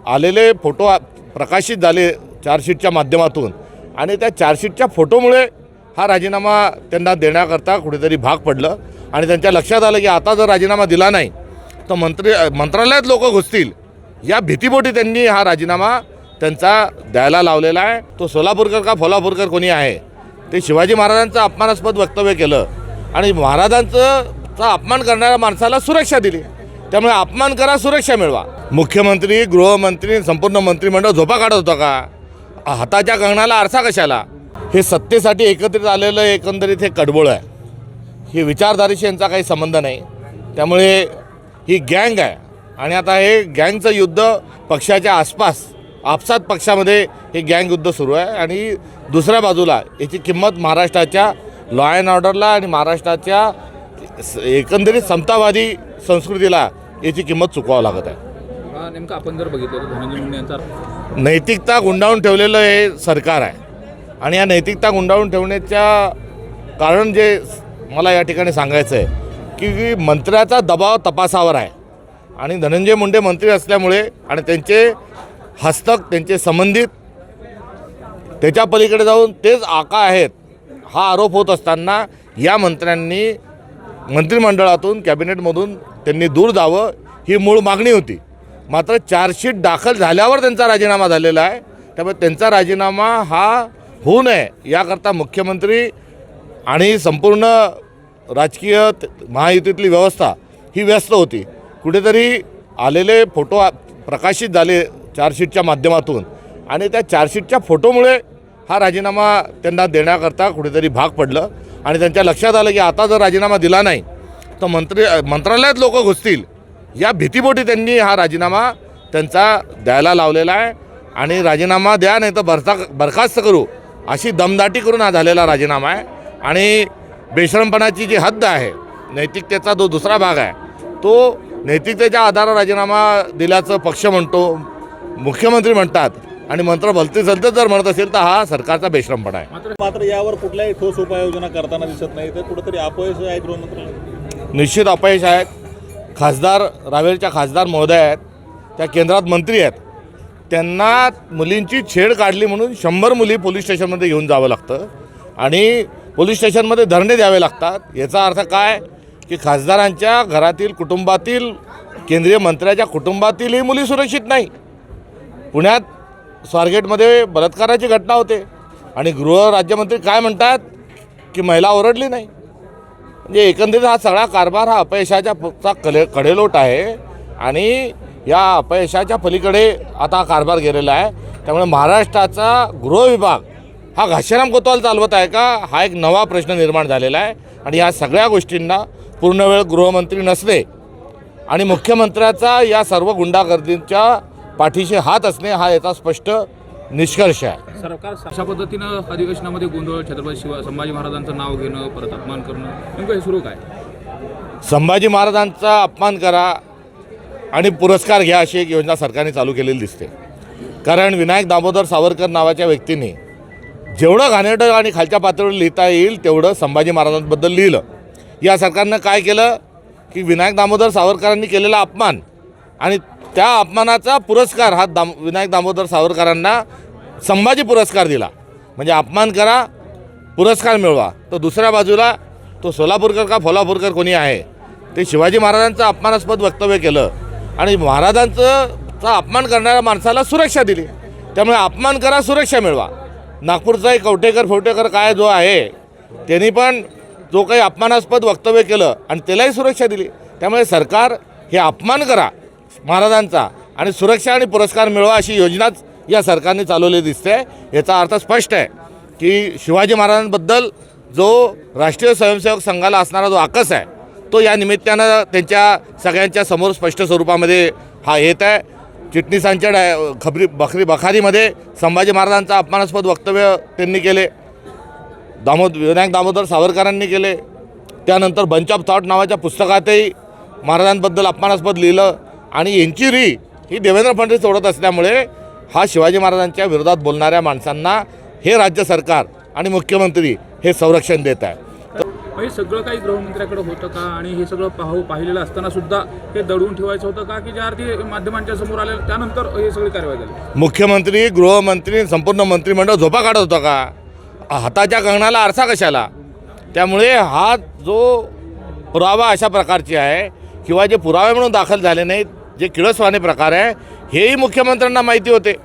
आलेले फोटो प्रकाशित झाले चार्जशीटच्या माध्यमातून आणि त्या चार्जशीटच्या फोटोमुळे हा राजीनामा त्यांना देण्याकरता कुठेतरी भाग पडलं आणि त्यांच्या लक्षात आलं की आता जर राजीनामा दिला नाही तर मंत्रालयात लोक घुसतील, या भीतीपोटी त्यांनी हा राजीनामा त्यांचा द्यायला लावलेला आहे. तो सोलापूरकर का फोलापूरकर कोणी आहे ते शिवाजी महाराजांचं अपमानास्पद वक्तव्य केलं आणि महाराजांचा अपमान करणाऱ्या माणसाला सुरक्षा दिली. त्यामुळे अपमान करा, सुरक्षा मिळवा. मुख्यमंत्री, गृहमंत्री, संपूर्ण मंत्रिमंडळ झोपा काढत होतं का? हाताच्या कंगणाला आरसा कशाला? हे सत्तेसाठी एकत्रित आलेलं एकंदरीत हे कडबोळ आहे. ही विचारधारेशी यांचा काही संबंध नाही. त्यामुळे ही गँग आहे आणि आता हे गँगचं युद्ध पक्षाच्या आसपास आपसात पक्षामध्ये हे गँग युद्ध सुरू आहे आणि दुसऱ्या बाजूला याची किंमत महाराष्ट्राच्या लॉ अँड ऑर्डरला आणि महाराष्ट्राच्या एकंदरीत समतावादी संस्कृतीला याची किंमत चुकवावं लागत आहे. नेमकं आपण जर बघितलं तर धनंजय मुंडे यांचा नैतिकता गुंडाळून ठेवलेलं हे सरकार आहे आणि या नैतिकता गुंडाळून ठेवण्याच्या कारण जे मला या ठिकाणी सांगायचं आहे की मंत्र्याचा दबाव तपासावर आहे आणि धनंजय मुंडे मंत्री असल्यामुळे आणि त्यांचे हस्तक, त्यांचे संबंधित त्याच्या पलीकडे जाऊन तेच आका आहेत हा आरोप होत असताना या मंत्र्यांनी मंत्रिमंडळातून, कॅबिनेटमधून त्यांनी दूर जावं ही मूळ मागणी होती. मात्र चार्जशीट दाखल झाल्यावर त्यांचा राजीनामा झालेला आहे. त्यामुळे त्यांचा राजीनामा हा होऊ नये याकरता मुख्यमंत्री आणि संपूर्ण राजकीय महायुतीतली व्यवस्था ही व्यस्त होती. कुठेतरी आलेले फोटो प्रकाशित झाले चार्जशीटच्या माध्यमातून आणि त्या चार्जशीटच्या फोटोमुळे हा राजीनामा त्यांना देण्याकरता कुठेतरी भाग पडलं आणि त्यांच्या लक्षात आलं की आता जर राजीनामा दिला नाही तर मंत्रालयात लोक घुसतील, या भीतीपोटी त्यांनी हा राजीनामा त्यांचा द्यायला लावलेला आहे आणि राजीनामा द्या नाही तर बरखास्त करू अशी दमदाटी करून हा झालेला राजीनामा आहे. आणि बेशरमपणाची जी हद्द आहे, नैतिकतेचा जो दुसरा भाग आहे, तो नैतिकतेच्या आधारावर राजीनामा दिल्याचं पक्ष म्हणतो, मुख्यमंत्री म्हणतात आणि मंत्र भलते चलते जर म्हणत असेल तर हा सरकारचा बेशरमपणा आहे. मात्र यावर कुठल्याही ठोस उपाययोजना करताना दिसत नाही. तर कुठेतरी अपयश आहे गृहमंत्रालय. निश्चित अपयश आहेत. खासदार रावेरच्या खासदार महोदय आहेत, त्या केंद्रात मंत्री आहेत, त्यांना मुलींची छेड काढली म्हणून 100 मुली पोलीस स्टेशनमध्ये घेऊन जावं लागतं आणि पोलीस स्टेशनमध्ये धरणे द्यावे लागतात. याचा अर्थ काय की खासदारांच्या घरातील, कुटुंबातील, केंद्रीय मंत्र्याच्या कुटुंबातीलही मुली सुरक्षित नाही. पुण्यात स्वारगेटमध्ये बलात्काराची घटना होते आणि गृहराज्यमंत्री काय म्हणतात की महिला ओरडली नाही. म्हणजे एकंदरीत हा सगळा कारभार हा अपयशाच्या कडेलोट आहे आणि या अपयशाच्या पलीकडे आता हा कारभार गेलेला आहे. त्यामुळे महाराष्ट्राचा गृह विभाग हा घाशीराम कोतवाल चालवत आहे का, हा एक नवा प्रश्न निर्माण झालेला आहे. आणि या सगळ्या गोष्टींना पूर्ण वेळ गृहमंत्री नसणे आणि मुख्यमंत्र्याचा या सर्व गुंडागर्दींच्या पाठीशी हात असणे हा याचा स्पष्ट निष्कर्ष आहे. सरकार अशा पद्धतीनं अधिवेशनामध्ये गोंधळ, छत्रपती संभाजी महाराजांचं नाव घेणं, परत अपमान करणं, नेमकं हे सुरू काय? संभाजी महाराजांचा अपमान करा आणि पुरस्कार घ्या अशी एक योजना सरकारने चालू केलेली दिसते. कारण विनायक दामोदर सावरकर नावाच्या व्यक्तीने जेवढं घाणेरडं आणि खालच्या पातळीवर लिहिता येईल तेवढं संभाजी महाराजांबद्दल लिहिलं. या सरकारनं काय केलं की विनायक दामोदर सावरकरांनी केलेला अपमान आणि त्या अपमानाचा पुरस्कार हा विनायक दामोदर सावरकरांना संभाजी पुरस्कार दिला. म्हणजे अपमान करा, पुरस्कार मिळवा. तर दुसऱ्या बाजूला तो सोलापूरकर का फोलापूरकर कोणी आहे ते शिवाजी महाराजांचं अपमानास्पद वक्तव्य केलं आणि महाराजांचा अपमान करणाऱ्या माणसाला सुरक्षा दिली. त्यामुळे अपमान करा, सुरक्षा मिळवा. नागपूरचाही कवटेकर काय जो आहे त्यांनी पण जो काही अपमानास्पद वक्तव्य केलं आणि त्यालाही सुरक्षा दिली. त्यामुळे सरकार हे अपमान करा महाराजांचा आणि सुरक्षा आणि पुरस्कार मिळवा अशी योजनाच या सरकारने चालवली दिसते. याचा अर्थ स्पष्ट आहे की शिवाजी महाराजांबद्दल जो राष्ट्रीय स्वयंसेवक संघाला असणारा जो आकस आहे तो या निमित्तानं त्यांच्या सगळ्यांच्या समोर स्पष्ट स्वरूपामध्ये हा येत आहे. चिटणीसांच्या बखारीमध्ये संभाजी महाराजांचा अपमानास्पद वक्तव्य त्यांनी केले, विनायक दामोदर सावरकरांनी केले. त्यानंतर बंच ऑफ थॉट नावाच्या पुस्तकातही महाराजांबद्दल अपमानास्पद लिहिलं आणि यांची ही देवेंद्र फडणवीस सोडत असल्यामुळे हा शिवाजी महाराजांच्या विरोधात बोलणाऱ्या माणसांना हे राज्य सरकार आणि मुख्यमंत्री हे संरक्षण देत आहे. हे सगळं काही गृहमंत्र्याकडे होतं का आणि हे सगळं पाहिलेलं असताना सुद्धा हे दडवून ठेवायचं होतं का की ज्या अर्थी माध्यमांच्या समोर आले त्यानंतर हे सगळी कारवाई झाली? मुख्यमंत्री, गृहमंत्री, संपूर्ण मंत्रिमंडळ झोपा काढत होतं का? हाताच्या कंगणाला आरसा कशाला? त्यामुळे हा जो पुरावा अशा प्रकारची आहे किंवा जे पुरावे म्हणून दाखल झाले नाहीत, जे किळसवाणे प्रकार आहे, हेही मुख्यमंत्र्यांना माहिती होते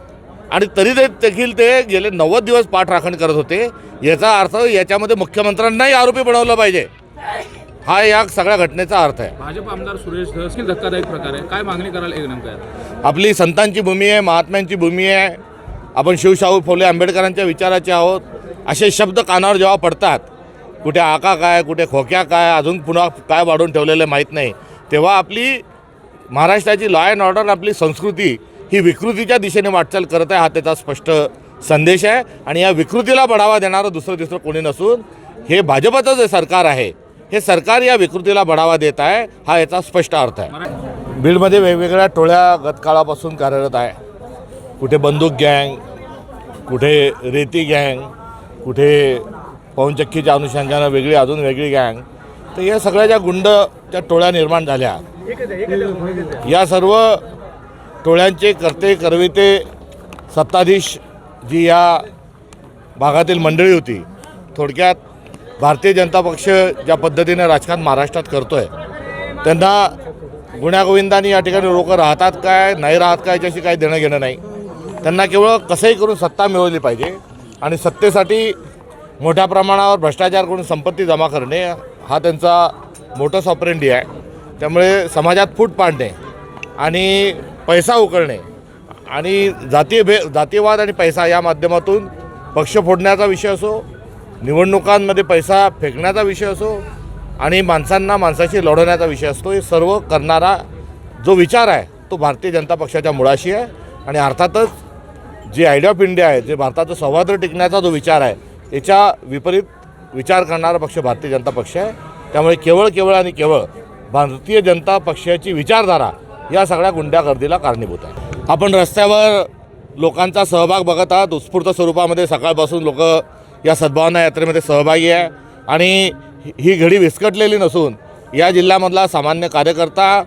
आणि तरी देखील ते गेले 90 दिवस पाठराखण करत होते. याचा अर्थ याच्यामध्ये मुख्यमंत्र्यांनाही आरोपी बनवलं पाहिजे, हा या सगळ्या घटनेचा अर्थ आहे. भाजप आमदार सुरेश धस धक्कादायक प्रकार आहे, काय मागणी कराल एक नेमकं आहे? आपली संतांची भूमी आहे, महात्म्यांची भूमी आहे, आपण शिवशाहू फुले आंबेडकरांच्या विचाराचे आहोत. असे शब्द कानावर जेव्हा पडतात, कुठे आका काय, कुठे खोक्या काय, अजून पुन्हा काय वाढून ठेवलेलं माहीत नाही, तेव्हा आपली महाराष्ट्राची लॉ अँड ऑर्डर, आपली संस्कृती ही विकृतीच्या दिशेने वाटचाल करत आहे, हा त्याचा स्पष्ट संदेश आहे. आणि या विकृतीला बढावा देणारं दुसरं कोणी नसून हे भाजपचं जे सरकार आहे, हे सरकार या विकृतीला बढावा देत आहे, हा याचा स्पष्ट अर्थ आहे. बीडमध्ये वेगवेगळ्या टोळ्या गतकाळापासून कार्यरत आहे. कुठे बंदूक गँग, कुठे रेती गँग, कुठे पवनचक्कीच्या अनुषंगानं वेगळी अजून वेगळी गँग. तर या सगळ्या ज्या गुंडच्या टोळ्या निर्माण झाल्या, या सर्व टोळ्यांचे करते करविते सत्ताधीश जी या भागातील मंडळी होती, थोडक्यात भारतीय जनता पक्ष ज्या पद्धतीने राजकारण महाराष्ट्रात करतो आहे, त्यांना गुण्यागोविंदांनी या ठिकाणी लोक राहतात काय नाही राहत काय याच्याशी काही देणं घेणं नाही. त्यांना केवळ कसंही करून सत्ता मिळवली पाहिजे आणि सत्तेसाठी मोठ्या प्रमाणावर भ्रष्टाचार करून संपत्ती जमा करणे हा त्यांचा मोटस ऑपरेंडी आहे. त्यामुळे समाजात फूट पाडणे आणि पैसा उकळणे आणि जातीयवाद आणि पैसा या माध्यमातून पक्ष फोडण्याचा विषय असो, निवडणुकांमध्ये पैसा फेकण्याचा विषय असो आणि माणसाशी लढवण्याचा विषय असतो, हे सर्व करणारा जो विचार आहे तो भारतीय जनता पक्षाच्या मुळाशी आहे. आणि अर्थातच जी आयडिया ऑफ इंडिया आहे, जे भारताचं सौहार्द टिकण्याचा जो विचार आहे, याच्या विपरीत विचार करणारा पक्ष भारतीय जनता पक्ष आहे. त्यामुळे केवळ आणि केवळ भारतीय जनता पक्षाची विचारधारा या सगळ्या गुंडागर्दीला कारणीभूत आहे. आपण रस्त्यावर लोकांचा सहभाग बघत आहात. उत्स्फूर्त स्वरूपामध्ये सकाळपासून लोक या सद्भावना यात्रेमध्ये सहभागी आहे आणि ही घडी विस्कटलेली नसून या जिल्ह्यामधला सामान्य कार्यकर्ता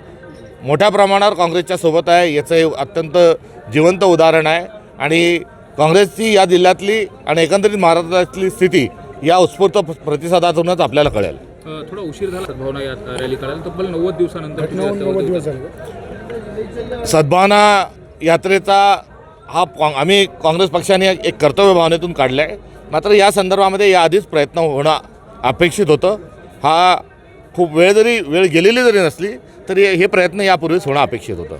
मोठ्या प्रमाणावर काँग्रेसच्या सोबत आहे, याचं हे अत्यंत जिवंत उदाहरण आहे. आणि काँग्रेसची या जिल्ह्यातली आणि एकंदरीत महाराष्ट्रातली स्थिती या उत्स्फूर्त प्रतिसादातूनच आपल्याला कळेल. थोडा उशीर झाला सद्भावना या रॅली करायला, तब्बल 90 दिवसानंतर. सद्भावना यात्रेचा हा आम्ही काँग्रेस पक्षाने एक कर्तव्य भावनेतून काढला आहे. मात्र या संदर्भामध्ये याआधीच प्रयत्न होणं अपेक्षित होतं. हा खूप वेळ गेलेली जरी नसली तरी हे प्रयत्न यापूर्वीच होणं अपेक्षित होतं.